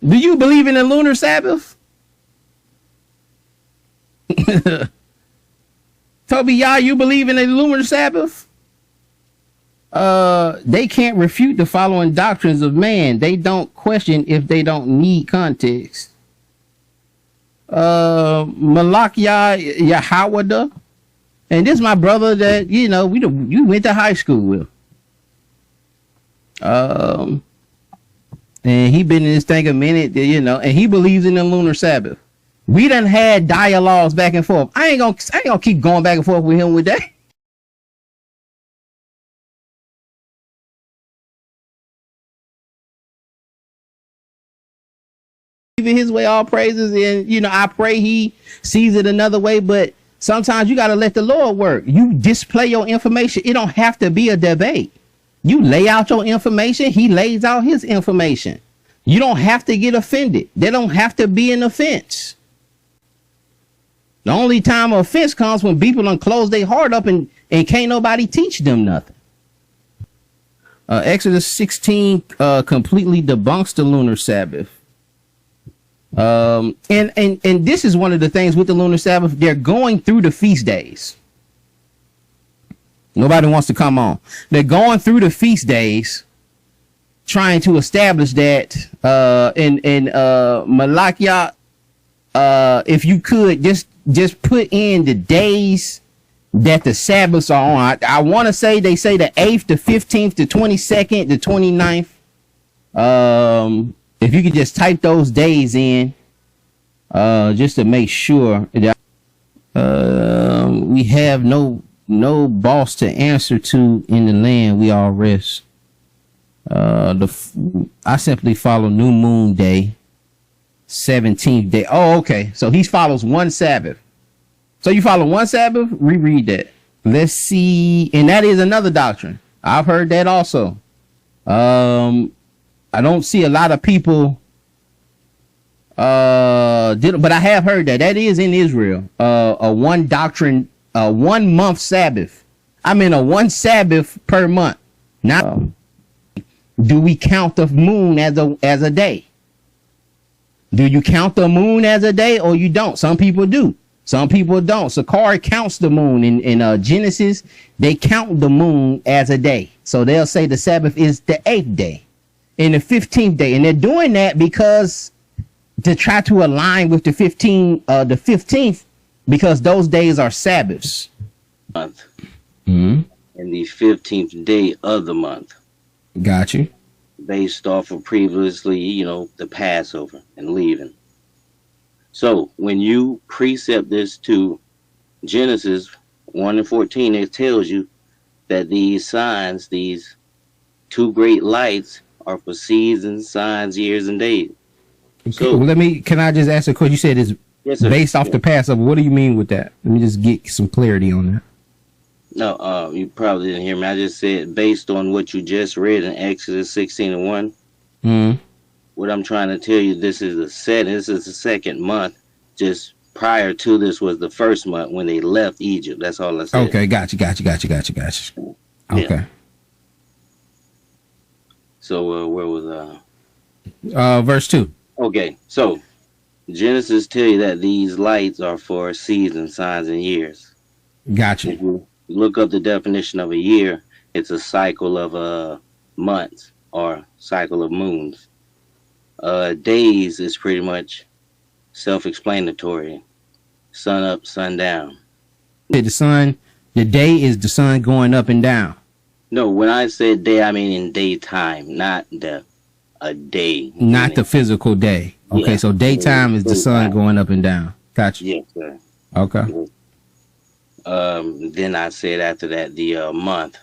Do you believe in the lunar Sabbath? Toby, you believe in the lunar Sabbath? They can't refute the following doctrines of man. They don't question if they don't need context. Malakia Yahawada. And this is my brother that, you went to high school with. And he been in this thing a minute, and he believes in the lunar Sabbath. We done had dialogues back and forth. I ain't gonna keep going back and forth with him with that. His way, all praises, and I pray he sees it another way, but sometimes you got to let the Lord work. You display your information. It don't have to be a debate. You lay out your information, he lays out his information. You don't have to get offended. There don't have to be an offense. The only time offense comes when people don't close their heart up and can't nobody teach them nothing. Exodus 16 completely debunks the lunar Sabbath. And this is one of the things with the lunar Sabbath. They're going through the feast days. Nobody wants to come on. They're going through the feast days, trying to establish that in Malakia, if you could just put in the days that the Sabbaths are on. I want to say they say the 8th, the 15th, the 22nd, the 29th. If you could just type those days in, just to make sure that we have no boss to answer to in the land we all rest. I simply follow new moon day, 17th day. Oh, okay. So he follows one Sabbath. So you follow one Sabbath? Reread that. Let's see. And that is another doctrine. I've heard that also. I don't see a lot of people but I have heard that is in Israel. A one doctrine, a 1 month Sabbath. I mean a one Sabbath per month. Now, do we count the moon as a day? Do you count the moon as a day or you don't? Some people do. Some people don't. Sakari counts the moon in Genesis. They count the moon as a day. So they'll say the Sabbath is the 8th day and the 15th day. And they're doing that because to try to align with the 15th, because those days are Sabbaths. Month. Mm-hmm. And the 15th day of the month. Got you. Based off of previously, the Passover and leaving. So when you precept this to Genesis 1:14, it tells you that these signs, these two great lights, are for seasons, signs, years, and days. Okay. So can I just ask a question? You said it's based off the Passover. What do you mean with that? Let me just get some clarity on that. No, you probably didn't hear me. I just said based on what you just read in Exodus 16:1. Mm-hmm. What I'm trying to tell you, this is the second month. Just prior to this was the first month when they left Egypt. That's all I said. Okay, got you. Okay. Yeah. So where was verse 2. Okay, so Genesis tell you that these lights are for seasons, signs, and years. Gotcha. If you look up the definition of a year, it's a cycle of months or cycle of moons. Days is pretty much self-explanatory. Sun up, sun down. The day is the sun going up and down. No, when I said day, I mean in daytime, not a day. Not the physical day. Okay, yeah. So daytime is the sun going up and down. Gotcha. Yes, sir. Okay. Then I said after that, the month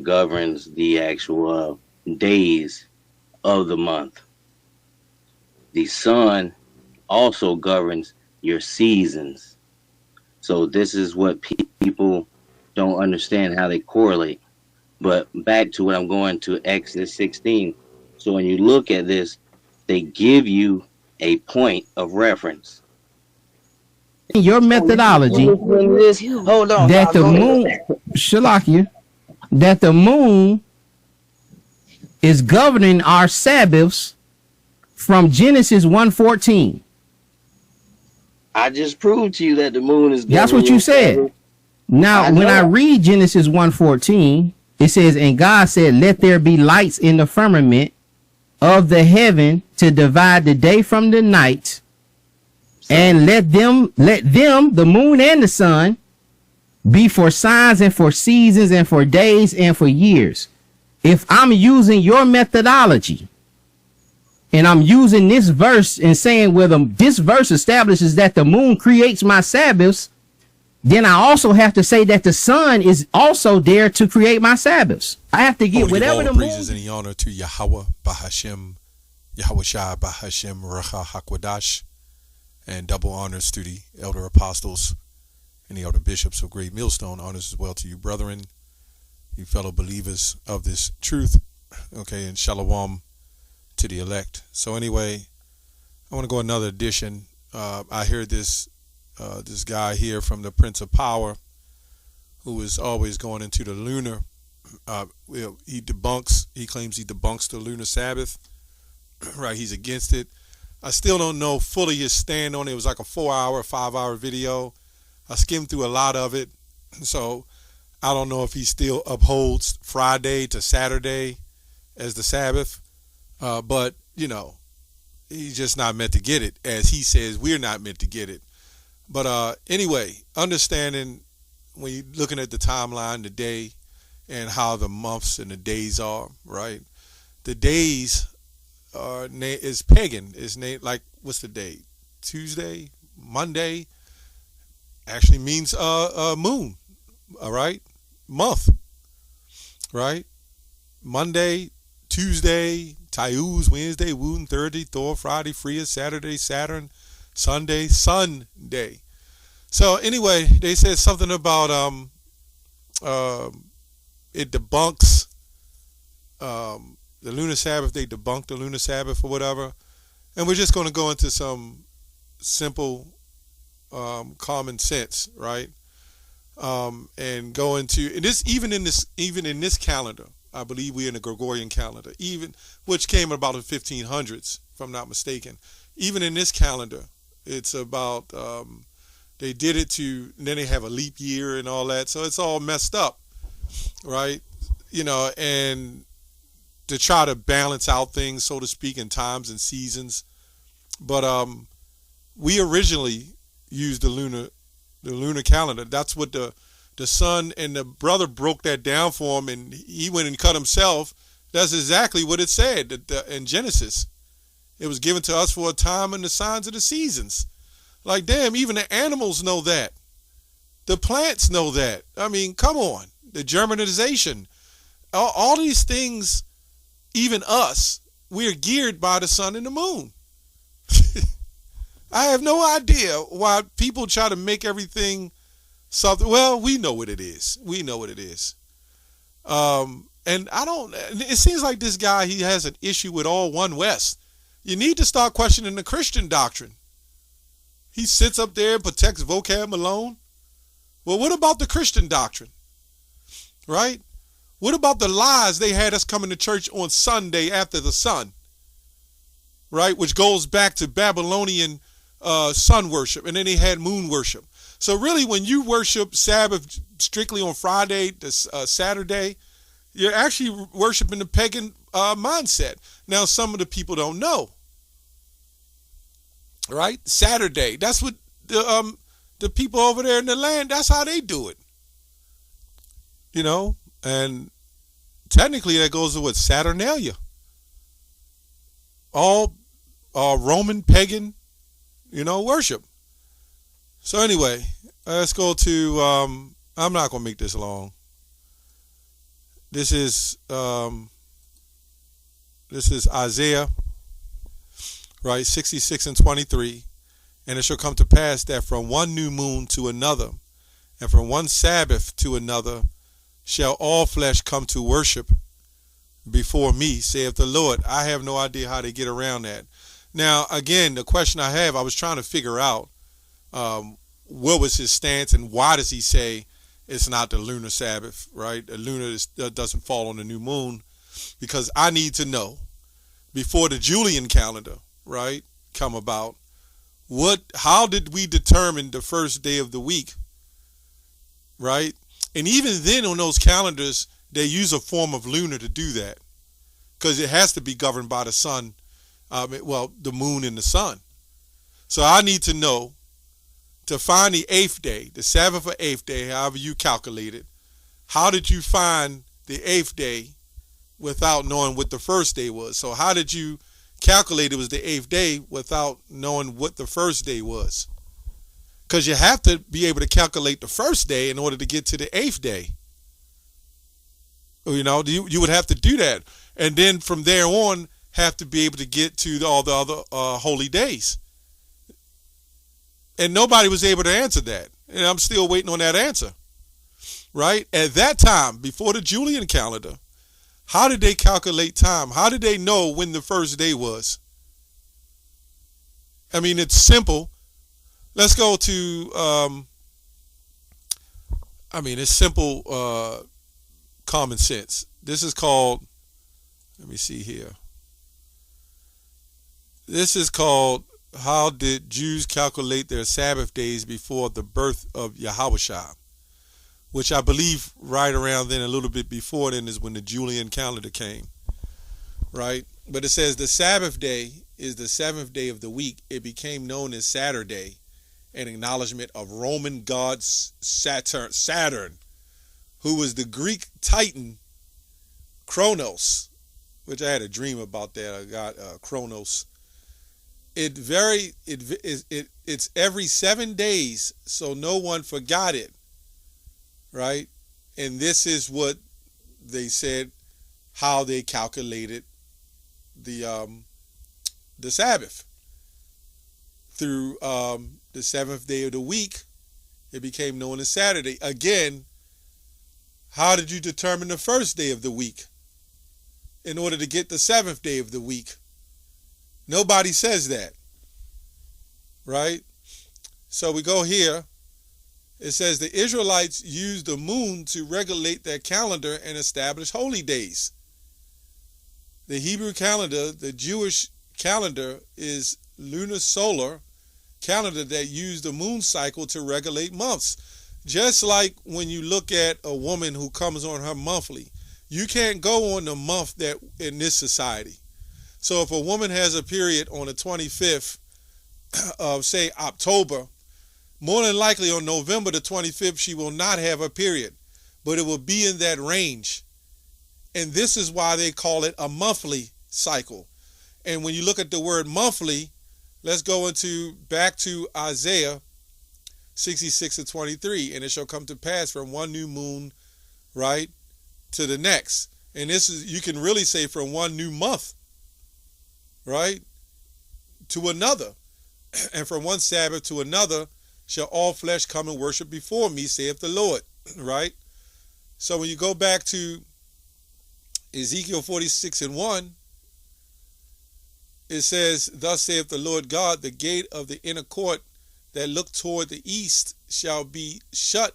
governs the actual days of the month. The sun also governs your seasons. So this is what people don't understand, how they correlate. But back to what I'm going to Exodus 16. So when you look at this, they give you a point of reference. Your methodology, hold on, that the moon, Shalakia, that the moon is governing our Sabbaths from Genesis 1:14. I just proved to you that the moon is. That's what you said. Now, when I read Genesis 1:14, it says, and God said, let there be lights in the firmament of the heaven to divide the day from the night, and let them, the moon and the sun, be for signs and for seasons and for days and for years. If I'm using your methodology and I'm using this verse and saying, well, this verse establishes that the moon creates my Sabbaths, then I also have to say that the sun is also there to create my Sabbaths. I have to get whatever the moon. Praises and honor to Yahweh Bahashem, Yahweh Shai Bahashem Racha Hakwadash, and double honors to the elder apostles and the elder bishops of Great Millstone. Honors as well to you, brethren, you fellow believers of this truth. Okay, and shalom to the elect. So anyway, I want to go another edition. I hear this guy here from the Prince of Power, who is always going into the lunar. He claims he debunks the lunar Sabbath. Right, he's against it. I still don't know fully his stand on it. It was like a 5-hour video. I skimmed through a lot of it, so I don't know if he still upholds Friday to Saturday as the Sabbath. But, he's just not meant to get it. As he says, we're not meant to get it. But anyway, understanding when you're looking at the timeline, the day, and how the months and the days are, right? The days is pagan. It's named, like, what's the day? Tuesday, Monday, actually means moon, all right? Month, right? Monday, Tuesday, Tammuz, Wednesday, Wooten, Thursday, Thor, Friday, Freya, Saturday, Saturn, Sunday, Sunday. So anyway, they said something about it debunks the lunar Sabbath. They debunked the lunar Sabbath or whatever, and we're just going to go into some simple common sense, right? And go into this, even in this calendar. I believe we're in the Gregorian calendar, which came about in 1500s, if I'm not mistaken. Even in this calendar, it's about they did it to, and then they have a leap year and all that, so it's all messed up, right? And to try to balance out things, so to speak, in times and seasons. But we originally used the lunar calendar. That's what the son and the brother broke that down for him, and he went and cut himself. That's exactly what it said in Genesis. It was given to us for a time and the signs of the seasons. Like, damn, even the animals know that. The plants know that. I mean, come on. The germinization. All these things, even us, we're geared by the sun and the moon. I have no idea why people try to make everything something. Well, we know what it is. And it seems like this guy, he has an issue with all One West. You need to start questioning the Christian doctrine. He sits up there and protects Vocab Malone. Well, what about the Christian doctrine? Right? What about the lies they had us coming to church on Sunday after the sun? Right? Which goes back to Babylonian sun worship. And then they had moon worship. So really, when you worship Sabbath strictly on Friday to Saturday, you're actually worshiping the pagan mindset. Now, some of the people don't know. Right? Saturday. That's what the people over there in the land, that's how they do it. And technically that goes to what? Saturnalia. All Roman pagan, worship. So anyway, let's go to, I'm not going to make this long. This is Isaiah, right, 66:23. And it shall come to pass that from one new moon to another, and from one Sabbath to another, shall all flesh come to worship before me, saith the Lord. I have no idea how they get around that. Now, again, the question I was trying to figure out, what was his stance and why does he say it's not the lunar Sabbath, right? The lunar doesn't fall on the new moon, because I need to know, before the Julian calendar, right, come about? How did we determine the first day of the week, right? And even then on those calendars, they use a form of lunar to do that because it has to be governed by the sun, the moon and the sun. So I need to know, to find the 8th day, the Sabbath or 8th day, however you calculate it, how did you find the 8th day without knowing what the first day was? So how did you calculate it was the 8th day without knowing what the first day was? Because you have to be able to calculate the first day in order to get to the 8th day. You know, you would have to do that. And then from there on, have to be able to get to all the other holy days. And nobody was able to answer that. And I'm still waiting on that answer. Right? At that time, before the Julian calendar, how did they calculate time? How did they know when the first day was? I mean, it's simple. Let's go to, it's simple common sense. This is called, let me see here. This is called, how did Jews calculate their Sabbath days before the birth of Yahushua? Which I believe right around then, a little bit before then, is when the Julian calendar came, right? But it says the Sabbath day is the 7th day of the week. It became known as Saturday, an acknowledgement of Roman god Saturn, who was the Greek Titan Kronos, which I had a dream about that. I got Kronos. It's every 7 days, so no one forgot it. Right? And this is what they said, how they calculated the Sabbath. Through the 7th day of the week, it became known as Saturday. Again, how did you determine the first day of the week in order to get the 7th day of the week? Nobody says that. Right? So we go here. It says the Israelites used the moon to regulate their calendar and establish holy days. The Hebrew calendar, the Jewish calendar, is lunar solar calendar that used the moon cycle to regulate months. Just like when you look at a woman who comes on her monthly, you can't go on the month that in this society. So if a woman has a period on the 25th of, say, October, more than likely on November the 25th, she will not have a period, but it will be in that range. And this is why they call it a monthly cycle. And when you look at the word monthly, let's go back to Isaiah 66:23. And it shall come to pass from one new moon, right, to the next. And this is, you can really say from one new month, right, to another. And from one Sabbath to another shall all flesh come and worship before me, saith the Lord, right? So when you go back to Ezekiel 46:1, it says, thus saith the Lord God, the gate of the inner court that look toward the east shall be shut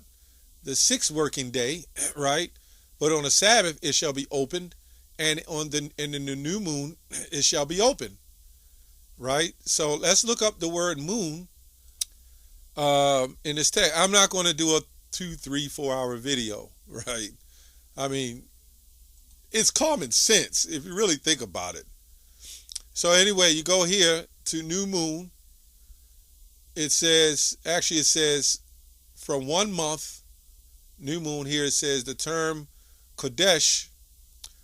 the 6th working day, right? But on the Sabbath it shall be opened, and in the new moon it shall be open, right? So let's look up the word moon in this text. I'm not going to do a 2, 3, 4 hour video, right? I mean, it's common sense if you really think about it. So anyway, you go here to new moon. It says from 1 month, new moon here, it says the term Kodesh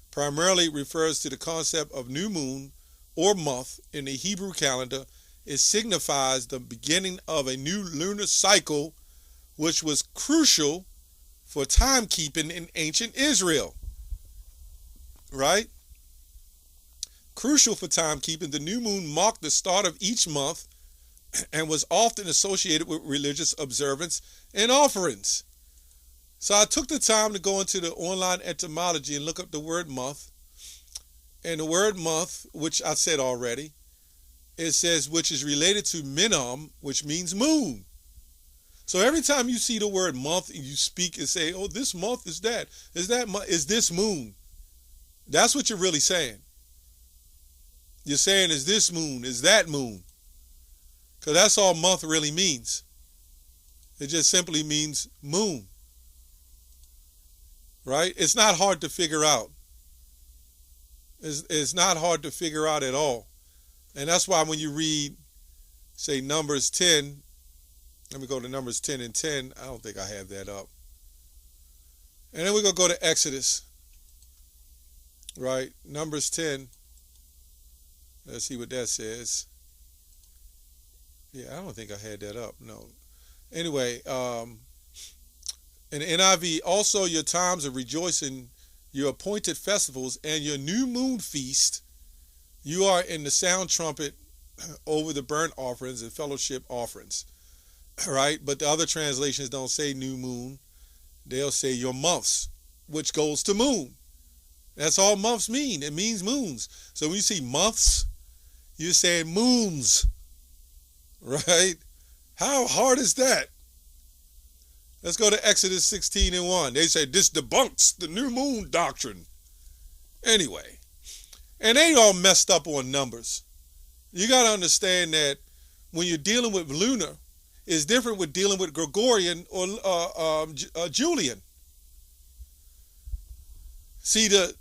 primarily refers to the concept of new moon or month in the Hebrew calendar. It signifies the beginning of a new lunar cycle, which was crucial for timekeeping in ancient Israel. Right? Crucial for timekeeping, the new moon marked the start of each month and was often associated with religious observance and offerings. So I took the time to go into the online etymology and look up the word month. And the word month, which I said already, it says, which is related to minam, which means moon. So every time you see the word month and you speak and say, oh, this month is that, is this moon? That's what you're really saying. You're saying, is this moon, is that moon? Because that's all month really means. It just simply means moon. Right? It's not hard to figure out. It's not hard to figure out at all. And that's why when you read, say, Numbers 10, let me go to Numbers 10 and 10. I don't think I have that up. And then we're going to go to Exodus. Right? Numbers 10. Let's see what that says. Yeah, I don't think I had that up. No. Anyway, in the NIV, also your times of rejoicing, your appointed festivals, and your new moon feast, you are in the sound trumpet over the burnt offerings and fellowship offerings. Right? But the other translations don't say new moon. They'll say your months, which goes to moon. That's all months mean. It means moons. So when you see months, you're saying moons. Right? How hard is that? Let's go to Exodus 16 and 1. They say this debunks the new moon doctrine. Anyway, and they all messed up on numbers. You got to understand that when you're dealing with lunar, it's different with dealing with Gregorian or Julian. See, the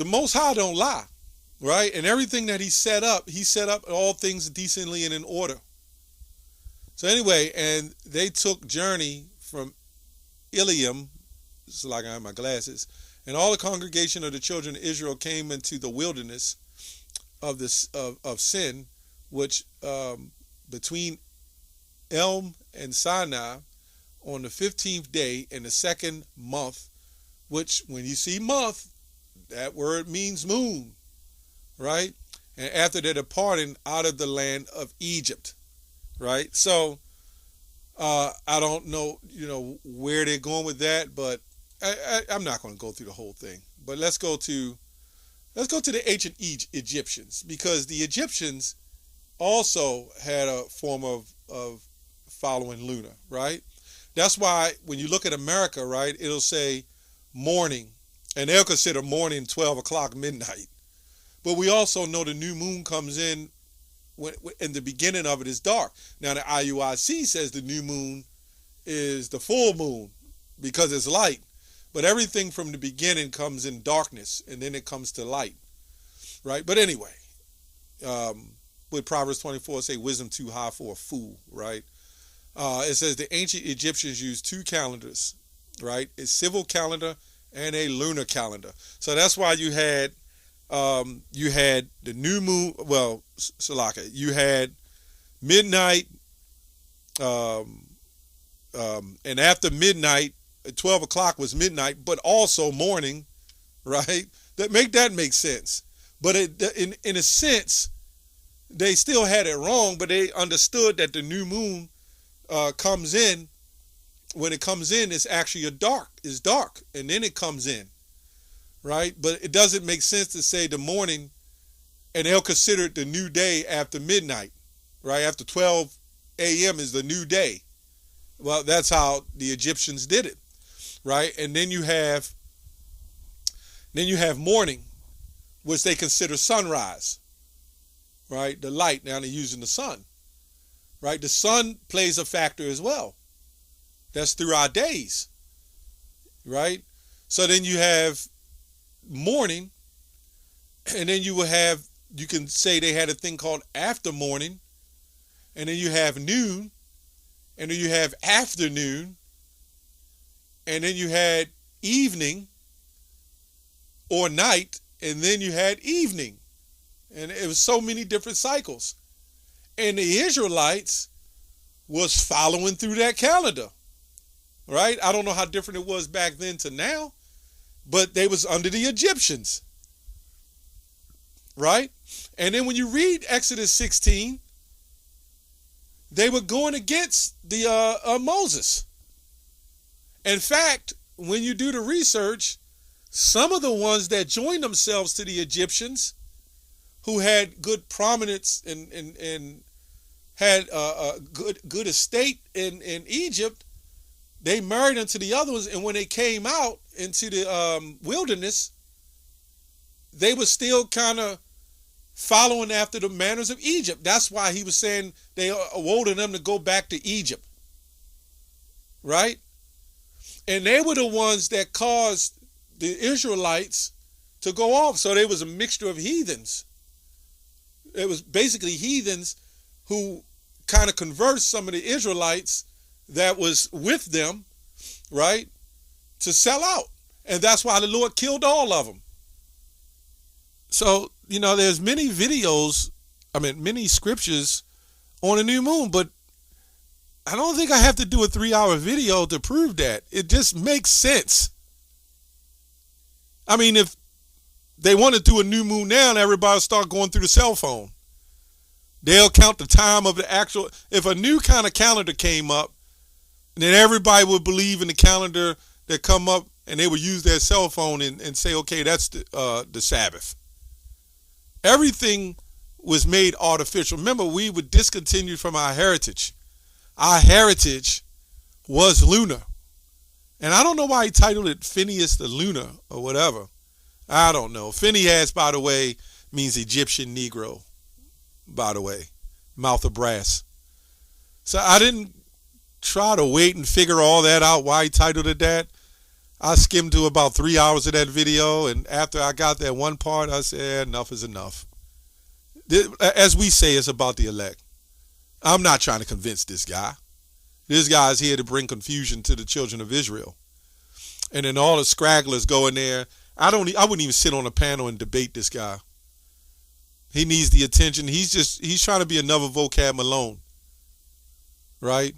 Most High don't lie, right? And everything that he set up all things decently and in order. So anyway, and they took journey from Ilium, it's like I have my glasses, and all the congregation of the children of Israel came into the wilderness of this of Sin, which between Elm and Sinai on the 15th day in the second month, which when you see month, that word means moon, right? And after their departing out of the land of Egypt, right? So I don't know, where they're going with that, but I'm not going to go through the whole thing. But let's go to the ancient Egyptians, because the Egyptians also had a form of following lunar, right? That's why when you look at America, right, it'll say morning, and they'll consider morning 12 o'clock midnight. But we also know the new moon comes in when the beginning of it is dark. Now the IUIC says the new moon is the full moon because it's light. But everything from the beginning comes in darkness, and then it comes to light, right? But anyway, with Proverbs 24 say wisdom too high for a fool, right? It says the ancient Egyptians used two calendars, right? A civil calendar and a lunar calendar. So that's why you had the new moon. Well, Salaka, you had midnight, and after midnight, 12 o'clock was midnight, but also morning, right? That make sense. But in a sense, they still had it wrong, but they understood that the new moon comes in. When it comes in, it's actually dark, and then it comes in, right? But it doesn't make sense to say the morning, and they'll consider it the new day after midnight, right? After 12 a.m. is the new day. Well, that's how the Egyptians did it, right? And then you have morning, which they consider sunrise, right? The light. Now they're using the sun, right? The sun plays a factor as well. That's through our days, right? So then you have morning, and then you can say they had a thing called after morning, and then you have noon, and then you have afternoon, and then you had evening or night, and then you had evening. And it was so many different cycles. And the Israelites was following through that calendar. Right? I don't know how different it was back then to now, but they was under the Egyptians. Right? And then when you read Exodus 16, they were going against the Moses. In fact, when you do the research, some of the ones that joined themselves to the Egyptians, who had good prominence and had a good estate in Egypt, they married into the other ones, and when they came out into the wilderness, they were still kind of following after the manners of Egypt. That's why he was saying they woe to them to go back to Egypt. Right? And they were the ones that caused the Israelites to go off. So there was a mixture of heathens. It was basically heathens who kind of converted some of the Israelites that was with them, right, to sell out. And that's why the Lord killed all of them. So, there's many videos, many scriptures on a new moon, but I don't think I have to do a 3-hour video to prove that. It just makes sense. If they want to do a new moon now, and everybody start going through the cell phone. They'll count the time of the actual. If a new kind of calendar came up, then everybody would believe in the calendar that come up, and they would use their cell phone and say, okay, that's the Sabbath. Everything was made artificial. Remember, we were discontinued from our heritage. Our heritage was lunar. And I don't know why he titled it Phineas the Lunar or whatever. I don't know. Phineas, by the way, means Egyptian Negro, by the way. Mouth of brass. So I didn't try to wait and figure all that out, why he titled it that. I skimmed to about 3 hours of that video, and after I got that one part, I said, enough is enough. As we say, it's about the elect. I'm not trying to convince this guy. This guy's here to bring confusion to the children of Israel. And then all the scragglers go in there. I wouldn't even sit on a panel and debate this guy. He needs the attention. He's trying to be another vocab Malone. Right?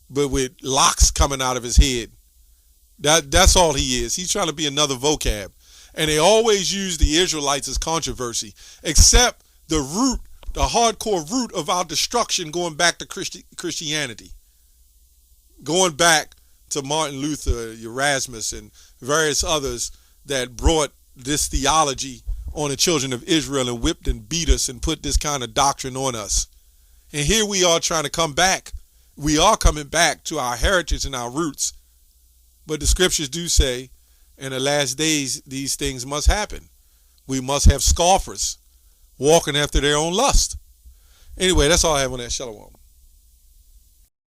But with locks coming out of his head. That's all he is. He's trying to be another vocab. And they always use the Israelites as controversy, except the hardcore root of our destruction going back to Christianity. Going back to Martin Luther, Erasmus, and various others that brought this theology on the children of Israel and whipped and beat us and put this kind of doctrine on us. And here we are trying to come back. We are coming back to our heritage and our roots. But the scriptures do say, in the last days, these things must happen. We must have scoffers walking after their own lust. Anyway, that's all I have on that. Shalom.